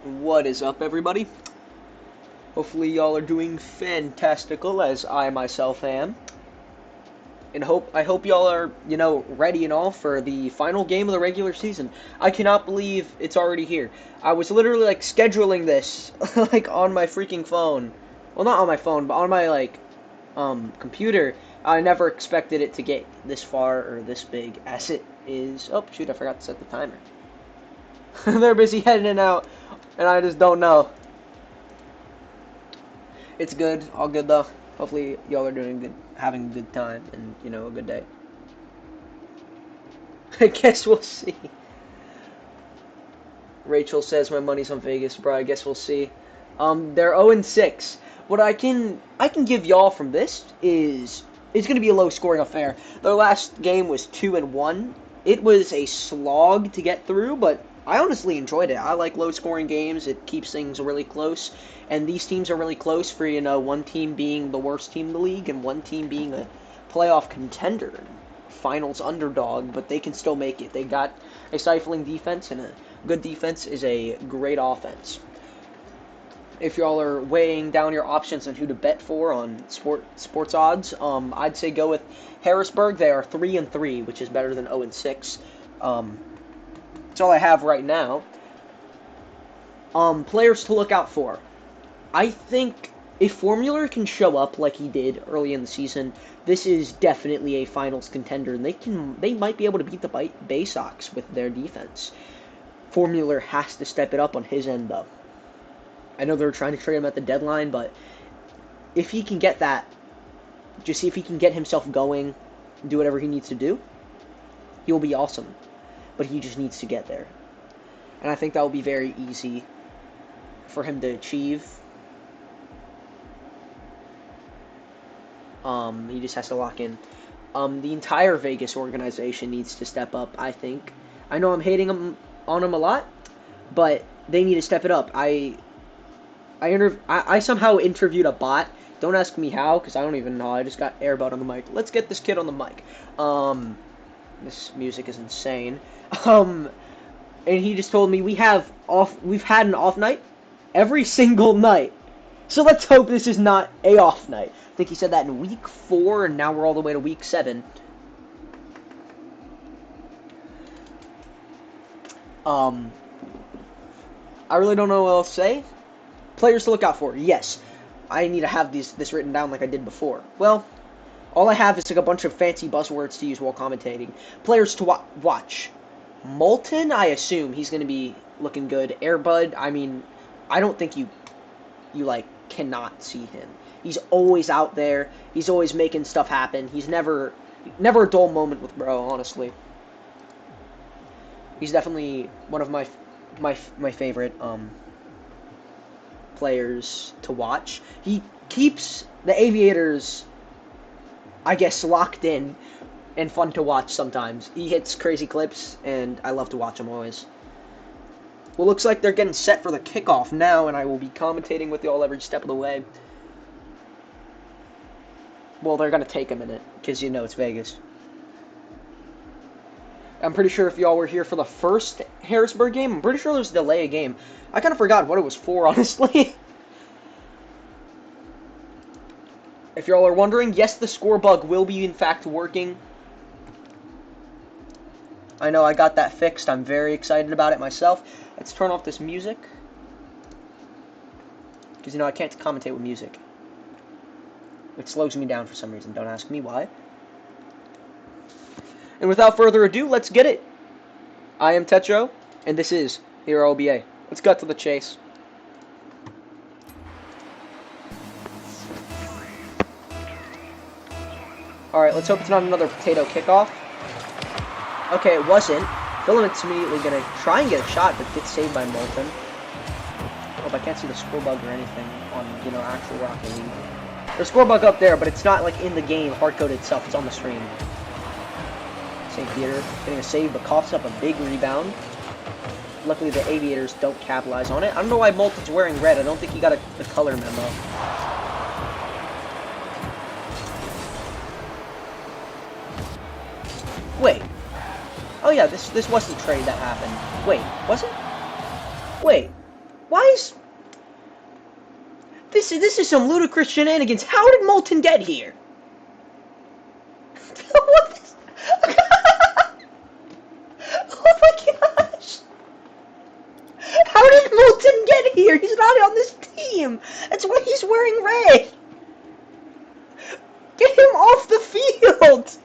What is up, everybody? Hopefully y'all are doing fantastical as I myself am. And I hope y'all are, ready and all for the final game of the regular season. I cannot believe it's already here. I was literally like scheduling this like on my freaking phone. Well, not on my phone, but on my computer. I never expected it to get this far or this big as it is. Oh, shoot, I forgot to set the timer. They're busy heading in and out, and I just don't know. It's good, all good though. Hopefully y'all are doing good, having a good time, and a good day. I guess we'll see. Rachel says my money's on Vegas, bro. I guess we'll see. They're 0-6. What I can give y'all from this is it's gonna be a low scoring affair. Their last game was 2-1. It was a slog to get through, but I honestly enjoyed it. I like low scoring games. It keeps things really close. And these teams are really close for, one team being the worst team in the league and one team being a playoff contender, finals underdog, but they can still make it. They got a stifling defense, and a good defense is a great offense. If y'all are weighing down your options on who to bet for on sports odds, I'd say go with Harrisburg. They are 3-3, which is better than 0-6. That's all I have right now. Players to look out for. I think if Formula can show up like he did early in the season, this is definitely a finals contender, and they might be able to beat the Bay Sox with their defense. Formula has to step it up on his end, though. I know they're trying to trade him at the deadline, but if he can get that, just see if he can get himself going, do whatever he needs to do, he will be awesome. But he just needs to get there. And I think that will be very easy for him to achieve. He just has to lock in. The entire Vegas organization needs to step up, I think. I know I'm hating on him a lot, but they need to step it up. I somehow interviewed a bot. Don't ask me how, because I don't even know. I just got Airbud on the mic. Let's get this kid on the mic. This music is insane. And he just told me we've had an off night every single night. So let's hope this is not a off night. I think he said that in week 4, and now we're all the way to week 7. I really don't know what else to say. Players to look out for. Yes, I need to have this written down like I did before. Well, all I have is like a bunch of fancy buzzwords to use while commentating. Players to watch. Moulton, I assume he's going to be looking good. Airbud, I mean, I don't think you cannot see him. He's always out there. He's always making stuff happen. He's never a dull moment with bro, honestly. He's definitely one of my favorite players to watch. He keeps the Aviators, I guess, locked in and fun to watch sometimes. He hits crazy clips, and I love to watch him always. Well, looks like they're getting set for the kickoff now, and I will be commentating with y'all every step of the way. Well, they're going to take a minute, because it's Vegas. I'm pretty sure if y'all were here for the first Harrisburg game, I'm pretty sure there's a delay of game. I kind of forgot what it was for, honestly. If y'all are wondering, yes, the score bug will be, in fact, working. I know I got that fixed. I'm very excited about it myself. Let's turn off this music. Because, I can't commentate with music. It slows me down for some reason. Don't ask me why. And without further ado, let's get it. I am Tetro, and this is Hero OBA. Let's cut to the chase. Alright, let's hope it's not another potato kickoff. Okay, it wasn't. Filament's immediately going to try and get a shot, but gets saved by Moulton. Oh, I can't see the score bug or anything on, actual Rocket League. There's score bug up there, but it's not, in the game, hard-coded itself. It's on the screen. St. Peter getting a save, but coughs up a big rebound. Luckily, the Aviators don't capitalize on it. I don't know why Moulton's wearing red. I don't think he got the color memo. Wait. Oh yeah, this was the trade that happened. Wait, was it? Wait. Why is... This is some ludicrous shenanigans. How did Molten get here? What is... Oh my gosh! How did Molten get here? He's not on this team! That's why he's wearing red! Get him off the field!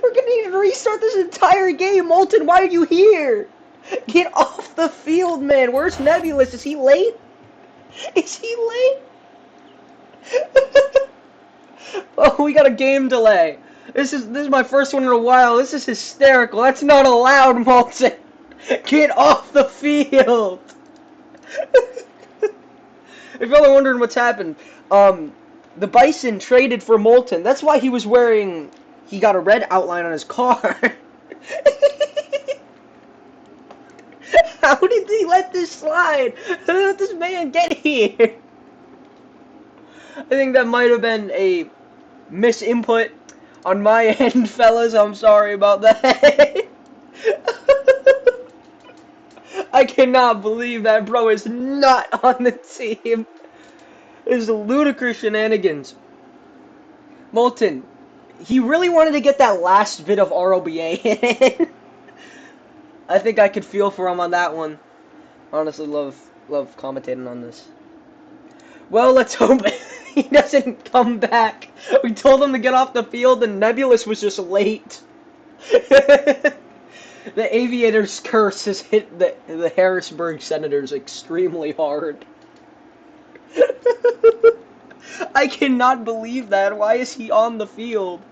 We're gonna need to restart this entire game. Molten, why are you here? Get off the field, man. Where's Nebulous? Is he late? Is he late? Oh, we got a game delay. This is my first one in a while. This is hysterical. That's not allowed, Molten. Get off the field. If y'all are wondering what's happened, the Bison traded for Molten. That's why he was wearing... He got a red outline on his car. How did he let this slide? How did this man get here? I think that might have been a misinput on my end, fellas. I'm sorry about that. I cannot believe that bro is not on the team. This is ludicrous shenanigans. Molten, he really wanted to get that last bit of ROBA in. I think I could feel for him on that one. Honestly, love commentating on this. Well, let's hope he doesn't come back. We told him to get off the field, and Nebulous was just late. The Aviators curse has hit the Harrisburg Senators extremely hard. I cannot believe that. Why is he on the field?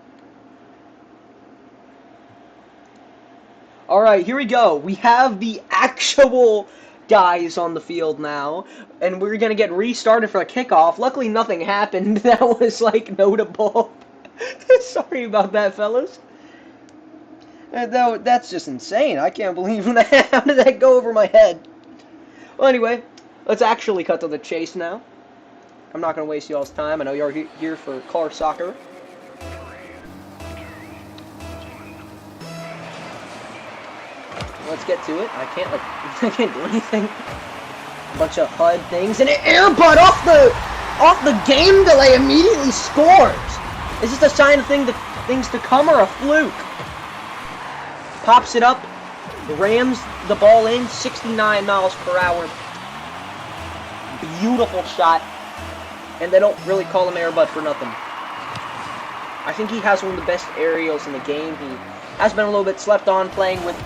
Alright, here we go. We have the actual guys on the field now, and we're gonna get restarted for a kickoff. Luckily, nothing happened that was, like, notable. Sorry about that, fellas. That's just insane. I can't believe that. How did that go over my head? Well, anyway, let's actually cut to the chase now. I'm not gonna waste y'all's time. I know you're here for car soccer. Let's get to it. I can't do anything. A bunch of HUD things, and an Airbud off the game delay immediately scores. Is this a sign of things to come or a fluke? Pops it up, rams the ball in, 69 miles per hour. Beautiful shot, and they don't really call him Airbud for nothing. I think he has one of the best aerials in the game. He has been a little bit slept on playing with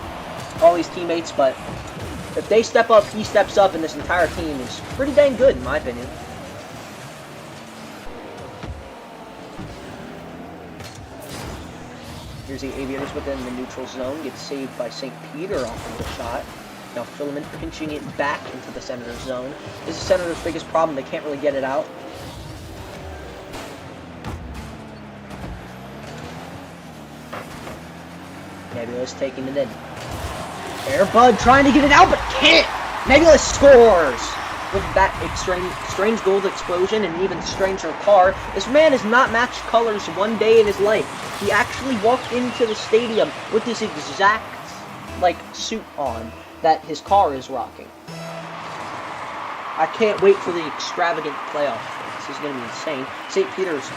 all these teammates, but if they step up, he steps up, and this entire team is pretty dang good, in my opinion. Here's the Aviators within the neutral zone, gets saved by St. Peter off of the shot. Now Filament pinching it back into the Senator's zone. This is Senator's biggest problem, they can't really get it out. Nebulous taking it in. Airbud trying to get it out, but can't! Nebulous scores! With that strange gold explosion and even stranger car. This man has not matched colors one day in his life. He actually walked into the stadium with this exact, like, suit on that his car is rocking. I can't wait for the extravagant playoff. This is gonna be insane. St. Peter's,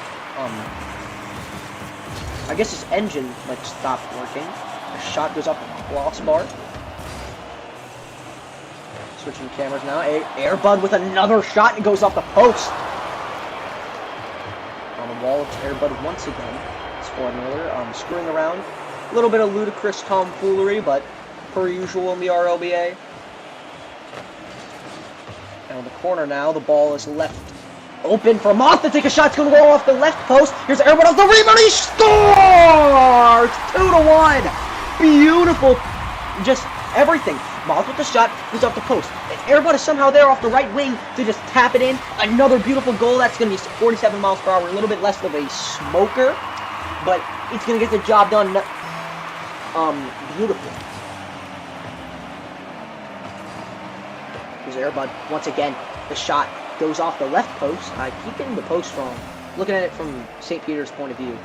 I guess his engine, like, stopped working. The shot goes up the crossbar. Switching cameras now. Airbud with another shot and goes off the post. On the wall, it's Airbud once again. Scoring earlier, screwing around. A little bit of ludicrous tomfoolery, but per usual in the RLBA. Down the corner now, the ball is left open for Moth to take a shot. It's going to go off the left post. Here's Airbud off the rebound. He scores! 2-1. Beautiful. Just everything. Moth with the shot, goes off the post. And Airbud is somehow there off the right wing to just tap it in. Another beautiful goal. That's going to be 47 miles per hour. A little bit less of a smoker, but it's going to get the job done. Beautiful. Here's Airbud once again. The shot goes off the left post. I keep getting the post wrong. Looking at it from St. Peter's point of view.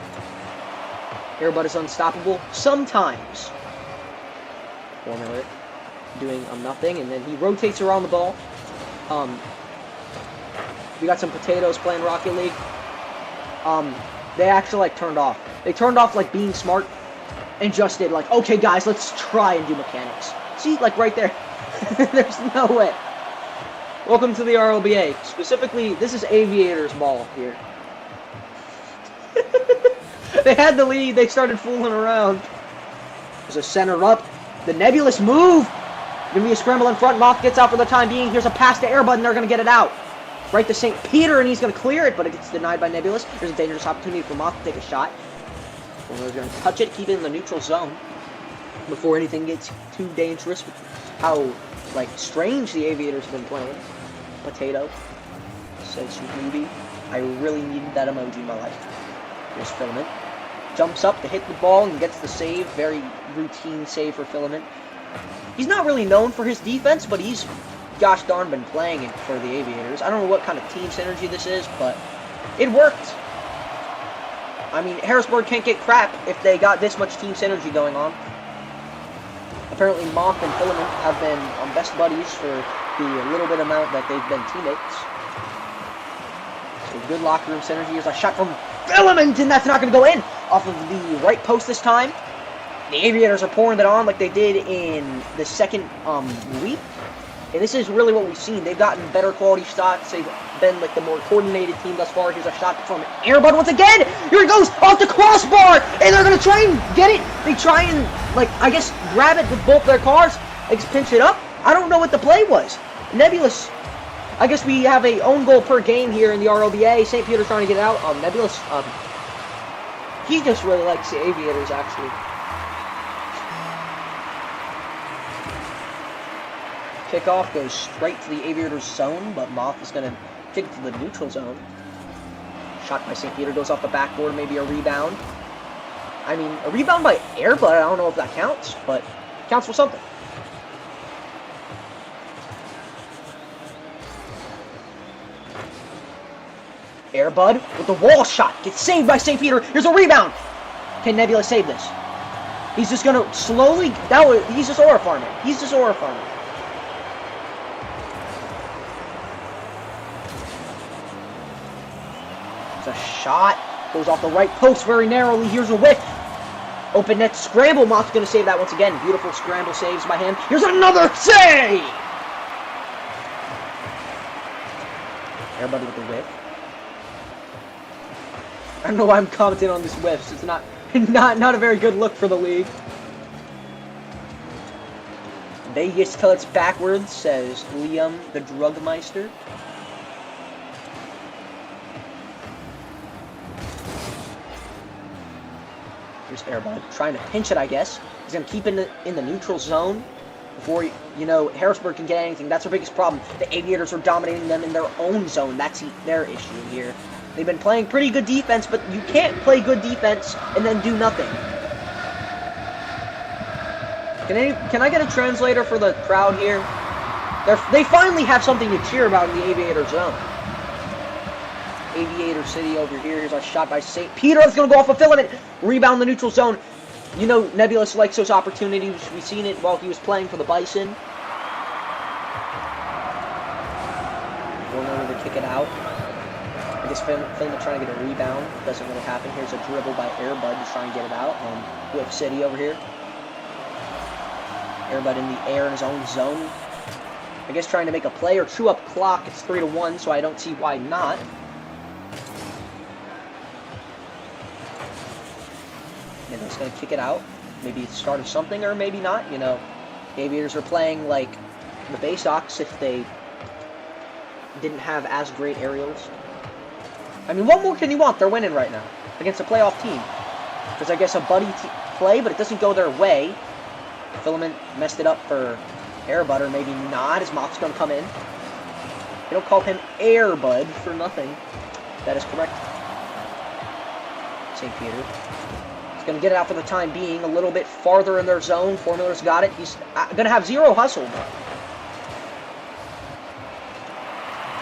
Airbud is unstoppable sometimes. Formula doing nothing, and then he rotates around the ball, We got some potatoes playing Rocket League. They actually like turned off. They turned off like being smart and just did like, okay guys, let's try and do mechanics. See, like right there. There's no way. Welcome to the RLBA. Specifically, this is Aviators ball here. They had the lead, they started fooling around. There's a center up. The Nebulous move! Gonna be a scramble in front. Moth gets out for the time being. Here's a pass to Airbud, and they're gonna get it out. Right to St. Peter, and he's gonna clear it, but it gets denied by Nebulous. There's a dangerous opportunity for Moth to take a shot. We're gonna touch it, keep it in the neutral zone before anything gets too dangerous with how, like, strange the Aviators have been playing. Potato says Ruby. I really needed that emoji in my life. Here's Filament. Jumps up to hit the ball and gets the save. Very routine save for Filament. He's not really known for his defense, but he's, gosh darn, been playing it for the Aviators. I don't know what kind of team synergy this is, but it worked. I mean, Harrisburg can't get crap if they got this much team synergy going on. Apparently, Moth and Filament have been best buddies for the little bit amount that they've been teammates. So good locker room synergy. Here's a shot from Filament, and that's not going to go in. Off of the right post this time. The Aviators are pouring it on like they did in the second week. And this is really what we've seen. They've gotten better quality shots. They've been like the more coordinated team thus far. Here's a shot from Airbud once again. Here it goes off the crossbar. And they're going to try and get it. They try and, like, I guess, grab it with both their cars. They just pinch it up. I don't know what the play was. Nebulous. I guess we have a own goal per game here in the ROBA. St. Peter's trying to get it out. Nebulous, he just really likes the Aviators, actually. Kickoff goes straight to the Aviators zone, but Moth is going to kick it to the neutral zone. Shot by St. Peter goes off the backboard, maybe a rebound. I mean, a rebound by Airbud, I don't know if that counts, but it counts for something. Airbud with the wall shot. Gets saved by St. Peter. Here's a rebound. Can Nebula save this? He's just going to slowly... he's just aura farming. He's just aura farming. It's a shot. Goes off the right post very narrowly. Here's a whiff. Open net scramble. Moth's going to save that once again. Beautiful scramble saves by him. Here's another save! Airbud with the whiff. I don't know why I'm commenting on this whiffs. It's not a very good look for the league. Vegas till it's backwards, says Liam the Drugmeister. Here's Airbud trying to pinch it, I guess. He's going to keep it in the neutral zone before, you know, Harrisburg can get anything. That's their biggest problem. The Aviators are dominating them in their own zone. That's their issue here. They've been playing pretty good defense, but you can't play good defense and then do nothing. Can I get a translator for the crowd here? They finally have something to cheer about in the Aviator zone. Aviator City over here. Here's a shot by St. Peter. It's going to go off a Filament. Rebound the neutral zone. You know, Nebulous likes those opportunities. We've seen it while he was playing for the Bison. One over to kick it out. I guess Filament trying to get a rebound. Doesn't really happen. Here's a dribble by Airbud to try and get it out. Whip City over here. Airbud in the air in his own zone. I guess trying to make a play or chew up clock. It's 3-1, so I don't see why not. And it's going to kick it out. Maybe it's the start of something, or maybe not. You know, the Aviators are playing like the Bay Sox if they didn't have as great aerials. I mean, what more can you want? They're winning right now against a playoff team. Because I guess a buddy play, but it doesn't go their way. Filament messed it up for Airbud, or maybe not. His Moth's going to come in. They don't call him Airbud for nothing. That is correct. St. Peter. He's going to get it out for the time being. A little bit farther in their zone. Formula's got it. He's going to have zero hustle.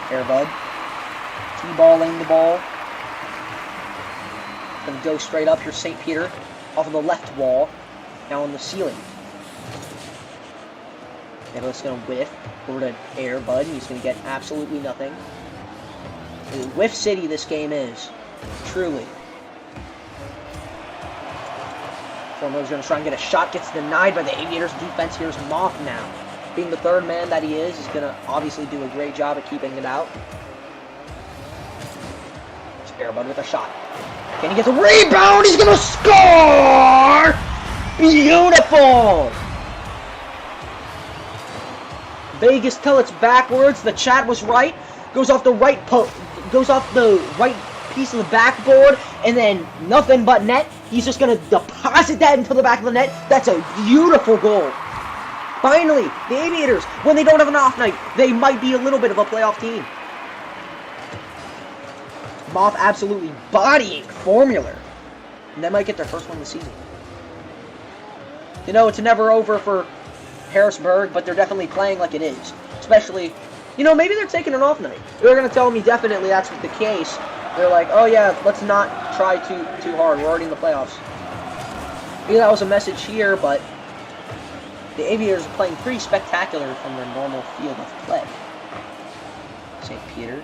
Airbud. T-balling the ball. Going to go straight up. Here's St. Peter. Off of the left wall. Now on the ceiling. Nicholas going to whiff over to Air Bud. He's going to get absolutely nothing. Whiff City this game is. Truly. Formula's going to try and get a shot. Gets denied by the Aviators defense. Here's Moth now. Being the third man that he is going to obviously do a great job at keeping it out. Air Bud with a shot. Can he get the rebound? He's going to score! Beautiful! Vegas till it's backwards. The chat was right. Goes off the right piece of the backboard, and then nothing but net. He's just gonna deposit that into the back of the net. That's a beautiful goal. Finally, the Aviators, when they don't have an off night, they might be a little bit of a playoff team. Moth absolutely bodying Formula. And they might get their first one of the season. You know, it's never over for Harrisburg, but they're definitely playing like it is. Especially, you know, maybe they're taking an off night. They're going to tell me definitely that's the case. They're like, oh yeah, let's not try too hard. We're already in the playoffs. Maybe that was a message here, but the Aviators are playing pretty spectacular from their normal field of play. St. Peter.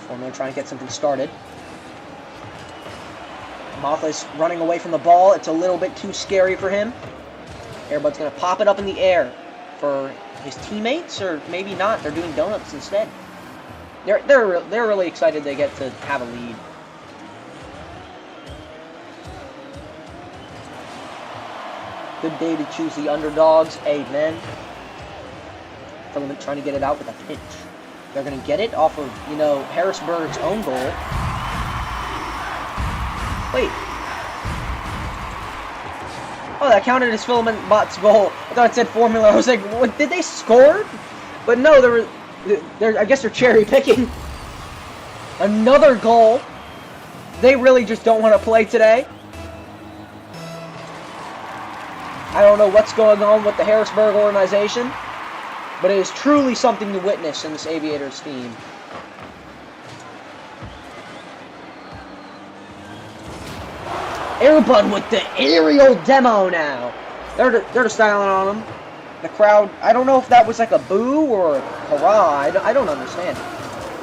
Formula trying to get something started. Moth is running away from the ball. It's a little bit too scary for him. Airbud's going to pop it up in the air for his teammates, or maybe not. They're doing donuts instead. They're really excited they get to have a lead. Good day to choose the underdogs. Amen. Filament trying to get it out with a pinch. They're going to get it off of, you know, Harrisburg's own goal. Wait. Oh, that counted as Filament Bot's goal. I thought it said Formula. I was like, what, did they score? But no, I guess they're cherry picking. Another goal. They really just don't want to play today. I don't know what's going on with the Harrisburg organization, but it is truly something to witness in this Aviators team. Airbud with the aerial demo now. They're styling on him. The crowd, I don't know if that was like a boo or a hurrah. I don't understand.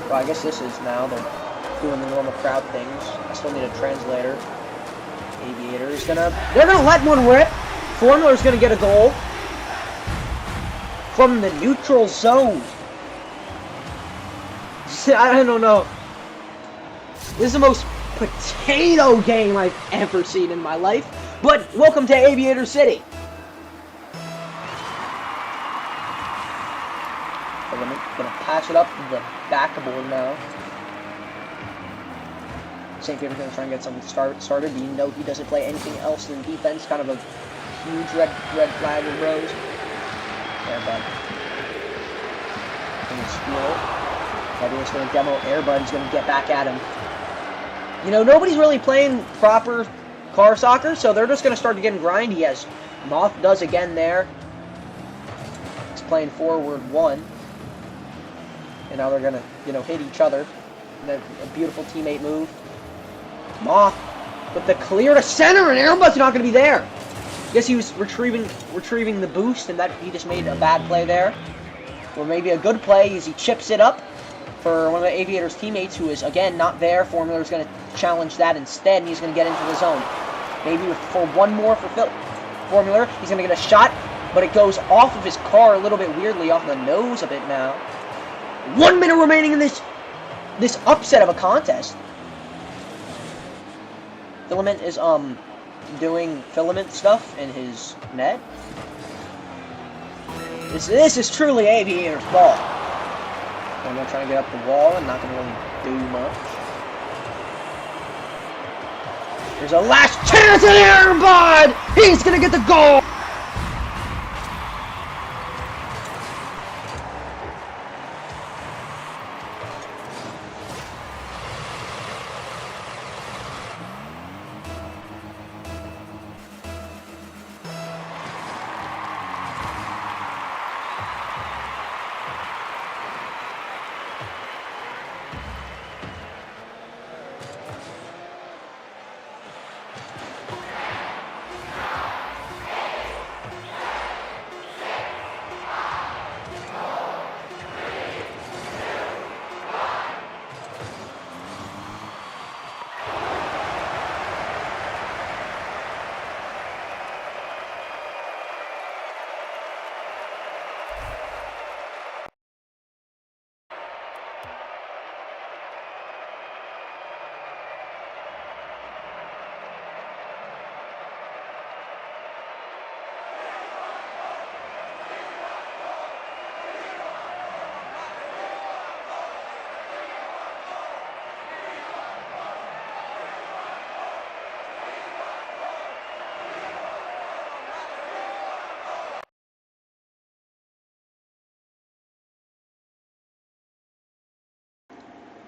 Well, I guess this is now. They're doing the normal crowd things. I still need a translator. Aviators they're gonna let one rip. Formula's gonna get a goal from the neutral zone. I don't know. This is the most potato game I've ever seen in my life. But welcome to Aviator City. Gonna pass it up to the backboard now. St. Peter's gonna try and get something started. You know he doesn't play anything else than defense. Kind of a huge red flag with Rose. Airbud. Gonna steal. Everyone's gonna demo. Airbud's gonna get back at him. You know, nobody's really playing proper car soccer, so they're just gonna start getting grindy as Moth does again there. He's playing forward one. And now they're gonna, you know, hit each other. And a beautiful teammate move. Moth with the clear to center, and Airbud's not gonna be there. I guess he was retrieving the boost, and that he just made a bad play there. Or maybe a good play as he chips it up for one of the Aviators' teammates, who is again not there. Formula's gonna challenge that instead, and he's gonna get into the zone. Maybe for one more for Formula, he's gonna get a shot, but it goes off of his car a little bit weirdly, off the nose a bit now. 1 minute remaining in this upset of a contest. Filament is doing filament stuff in his net. This is truly Aviator's ball. I'm gonna try to get up the wall and not gonna really do much. There's a last chance in here, bud! He's gonna get the goal!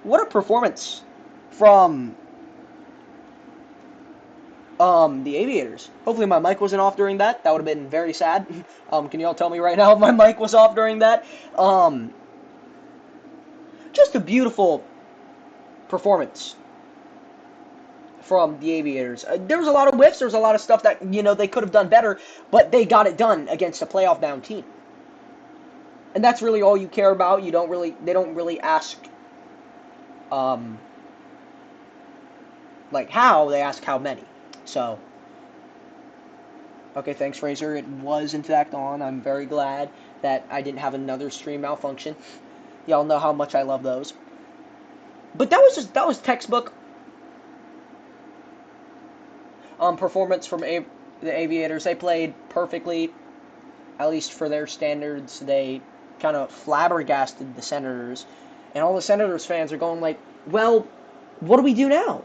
What a performance from the Aviators. Hopefully my mic wasn't off during that. That would have been very sad. Can y'all tell me right now if my mic was off during that? Um, just a beautiful performance from the Aviators. There was a lot of whiffs. There was a lot of stuff that they could have done better, but they got it done against a playoff bound team, and that's really all you care about. They don't really ask, um, like how. They ask how many. So, okay, thanks, Fraser. It was in fact on. I'm very glad that I didn't have another stream malfunction. Y'all know how much I love those. But that was textbook performance from the Aviators. They played perfectly, at least for their standards. They kind of flabbergasted the Senators, and all the Senators fans are going like, "Well, what do we do now?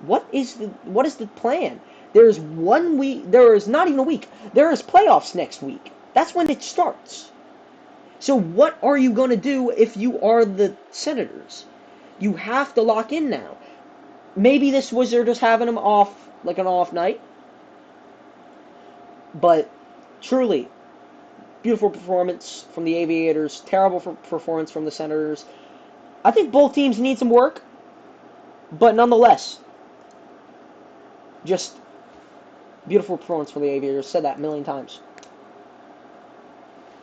What is the plan? There's 1 week. There is not even a week. There is playoffs next week. That's when it starts. So what are you going to do if you are the Senators? You have to lock in now. Maybe this was they're just having them off, like an off night. But truly, beautiful performance from the Aviators. Terrible performance from the Senators. I think both teams need some work, but nonetheless, just beautiful performance from the Aviators. Said that a million times.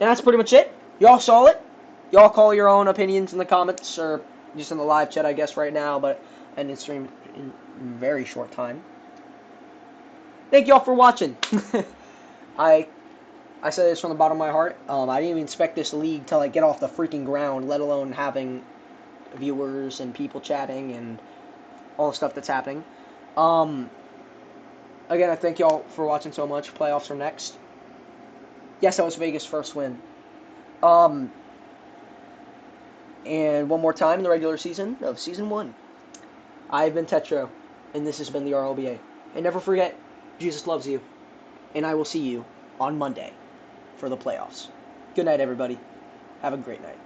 And that's pretty much it. Y'all saw it. Y'all call your own opinions in the comments or just in the live chat, I guess, right now. But and it's streamed in very short time. Thank y'all for watching. I say this from the bottom of my heart. I didn't even expect this league to like get off the freaking ground, let alone having viewers and people chatting and all the stuff that's happening. Again, I thank y'all for watching so much. Playoffs are next. Yes, that was Vegas' first win. And one more time in the regular season of Season 1. I've been Tetro, and this has been the RLBA. And never forget, Jesus loves you, and I will see you on Monday for the playoffs. Good night, everybody. Have a great night.